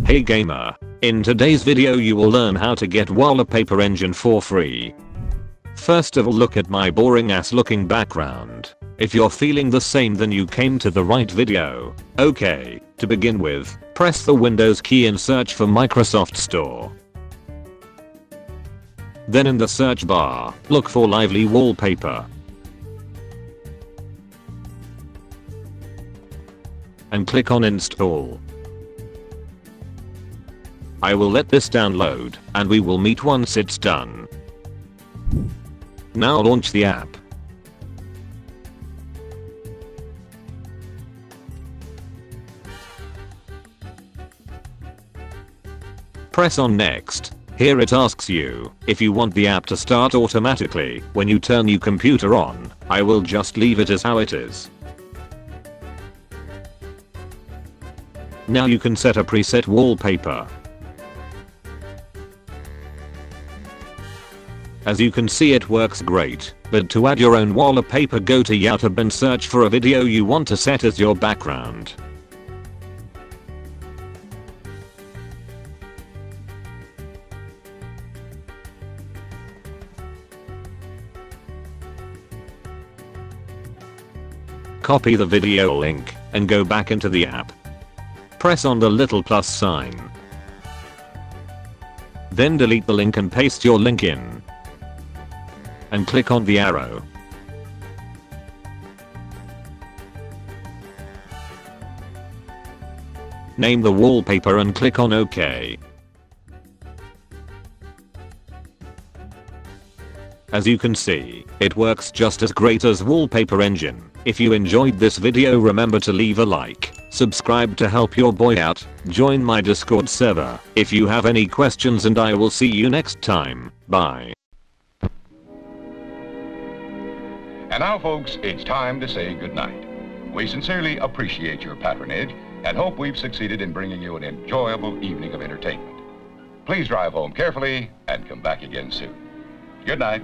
Hey gamer, in today's video you will learn how to get Wallpaper Engine for free. First of all, look at my boring ass looking background. If you're feeling the same, then you came to the right video. Okay, to begin with, press the Windows key and search for Microsoft Store. Then in the search bar, look for Lively Wallpaper. And click on Install. I will let this download, and we will meet once it's done. Now launch the app. Press on Next. Here it asks you if you want the app to start automatically when you turn your computer on. I will just leave it as how it is. Now you can set a preset wallpaper. As you can see, it works great, but to add your own wallpaper, go to YouTube and search for a video you want to set as your background. Copy the video link and go back into the app. Press on the little plus sign. Then delete the link and paste your link in. And click on the arrow. Name the wallpaper and click on OK. As you can see, it works just as great as Wallpaper Engine. If you enjoyed this video, remember to leave a like, subscribe to help your boy out, join my Discord server if you have any questions, and I will see you next time. Bye. And now folks, it's time to say goodnight. We sincerely appreciate your patronage and hope we've succeeded in bringing you an enjoyable evening of entertainment. Please drive home carefully and come back again soon. Good night.